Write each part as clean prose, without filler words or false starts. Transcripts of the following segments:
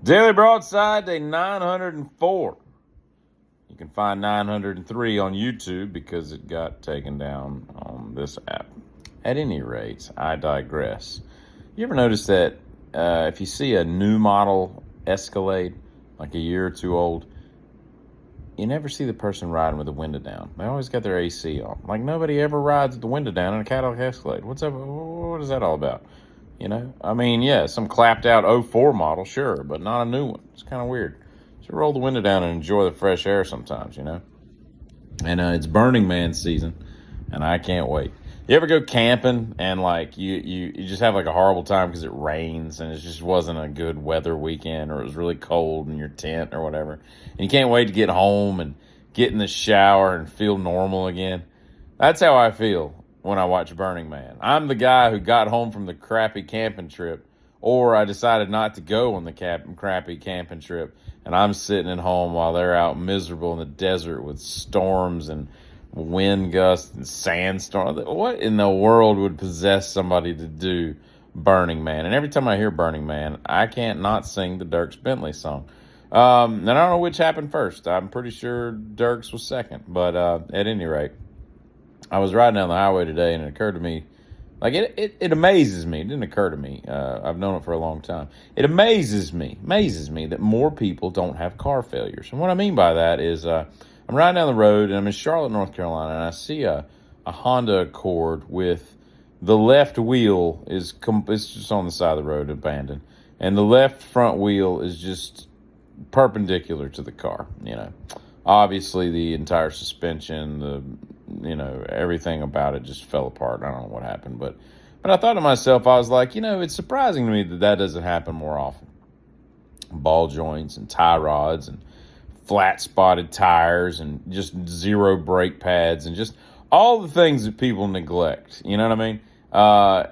Daily Broadside, day 904. You can find 903 on YouTube because it got taken down on this app. At any rate, I digress. You ever notice that if you see a new model Escalade, like a year or two old, you never see the person riding with the window down. They always got their AC on. Like nobody ever rides with the window down in a Cadillac Escalade. What's up? What is that all about? I mean, yeah, some clapped out '04 model, sure, but not a new one. It's kind of weird. So roll the window down and enjoy the fresh air sometimes. And it's Burning Man season, and I can't wait. You ever go camping and like you just have like a horrible time because it rains and it just wasn't a good weather weekend, or it was really cold in your tent or whatever, and you can't wait to get home and get in the shower and feel normal again? That's how I feel when I watch Burning Man. I'm the guy who got home from the crappy camping trip, or I decided not to go on the crappy camping trip, and I'm sitting at home while they're out miserable in the desert with storms and wind gusts and sandstorm. What in the world would possess somebody to do Burning Man? And every time I hear Burning Man, I can't not sing the Dierks Bentley song. And I don't know which happened first. I'm pretty sure Dierks was second. But at any rate, I was riding down the highway today, and it occurred to me, like it amazes me. It didn't occur to me. I've known it for a long time. It amazes me that more people don't have car failures. And what I mean by that is I'm riding down the road, and I'm in Charlotte, North Carolina, and I see a Honda Accord with the left wheel it's just on the side of the road, abandoned, and the left front wheel is just perpendicular to the car. Obviously the entire suspension, everything about it just fell apart. I don't know what happened, but I thought to myself, I was like, it's surprising to me that doesn't happen more often. Ball joints and tie rods and flat spotted tires and just zero brake pads and just all the things that people neglect. You know what I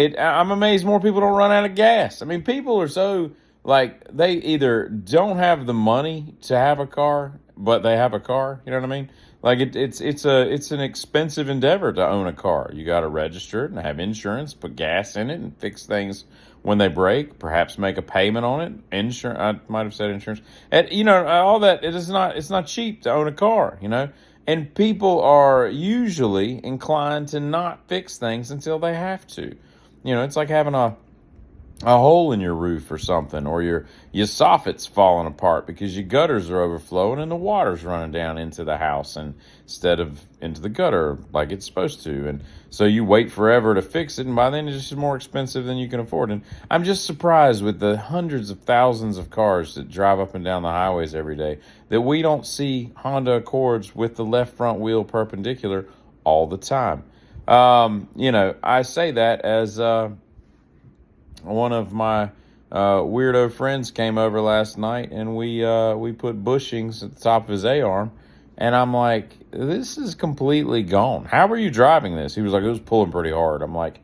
mean? I'm amazed more people don't run out of gas. I mean, people are so like, they either don't have the money to have a car, but they have a car. You know what I mean? Like it's an expensive endeavor to own a car. You got to register it and have insurance, put gas in it, and fix things when they break. Perhaps make a payment on it. Insurance. I might have said insurance. And all that. It's not cheap to own a car. And people are usually inclined to not fix things until they have to. It's like having a hole in your roof or something, or your soffit's falling apart because your gutters are overflowing and the water's running down into the house instead of into the gutter like it's supposed to. And so you wait forever to fix it, and by then it's just more expensive than you can afford. And I'm just surprised with the hundreds of thousands of cars that drive up and down the highways every day that we don't see Honda Accords with the left front wheel perpendicular all the time. I say that as one of my weirdo friends came over last night, and we put bushings at the top of his A-arm, and I'm like, this is completely gone. How were you driving this? He was like, it was pulling pretty hard. I'm like,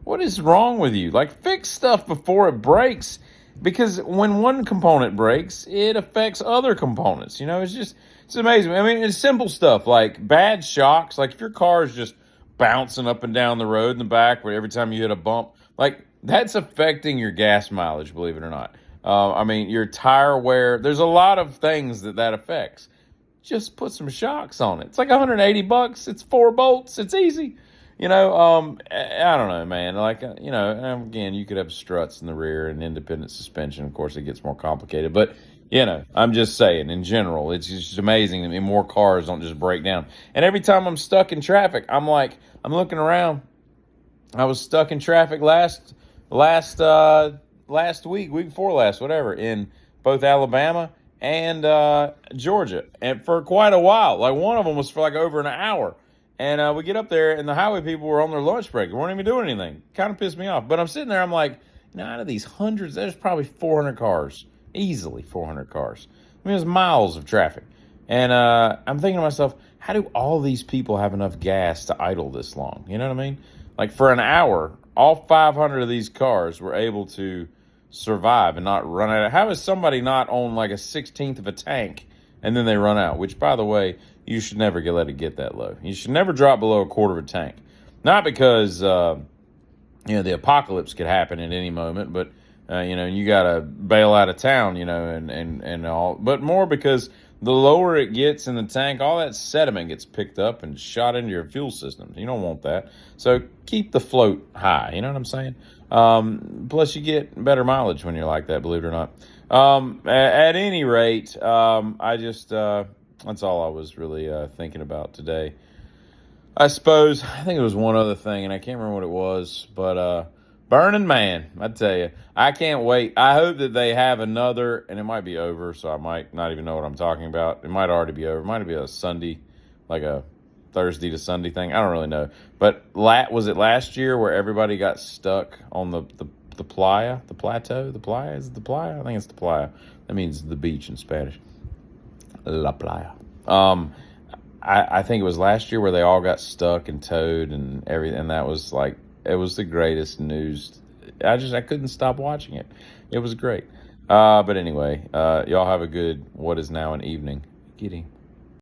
what is wrong with you? Like, fix stuff before it breaks, because when one component breaks, it affects other components. It's amazing. I mean, it's simple stuff like bad shocks. Like if your car is just bouncing up and down the road in the back where every time you hit a bump, like that's affecting your gas mileage, believe it or not. I mean, your tire wear, there's a lot of things that affects. Just put some shocks on it. It's like $180. It's 4 bolts. It's easy. I don't know, man. Like, again, you could have struts in the rear and independent suspension. Of course, it gets more complicated. But, I'm just saying, in general, it's just amazing. I mean, more cars don't just break down. And every time I'm stuck in traffic, I'm looking around. I was stuck in traffic last week before last, whatever, in both Alabama and Georgia, and for quite a while. Like one of them was for like over an hour, and we get up there, and the highway people were on their lunch break. They weren't even doing anything. Kind of pissed me off. But I'm sitting there, I'm like, out of these hundreds, there's probably 400 cars, easily 400 cars. I mean, there's miles of traffic, and I'm thinking to myself, how do all these people have enough gas to idle this long? You know what I mean? Like for an hour, all 500 of these cars were able to survive and not run out. How is somebody not on like a 16th of a tank and then they run out? Which, by the way, you should never let it get that low. You should never drop below a quarter of a tank. Not because, the apocalypse could happen at any moment, but and you got to bail out of town, and all, but more because the lower it gets in the tank, all that sediment gets picked up and shot into your fuel systems. You don't want that. So keep the float high. You know what I'm saying? Plus, you get better mileage when you're like that, believe it or not. At any rate, I just, that's all I was really thinking about today. I suppose, I think it was one other thing, and I can't remember what it was, but Burning Man, I tell you, I can't wait. I hope that they have another, and it might be over, so I might not even know what I'm talking about. It might already be over. It might be a Sunday, like a Thursday to Sunday thing. I don't really know. But was it last year where everybody got stuck on the playa, the plateau? The playa? Is it the playa? I think it's the playa. That means the beach in Spanish. La playa. I think it was last year where they all got stuck and towed and everything. And that was like, it was the greatest news. I couldn't stop watching it. It was great. But anyway, y'all have a good, what is now an evening. Giddy.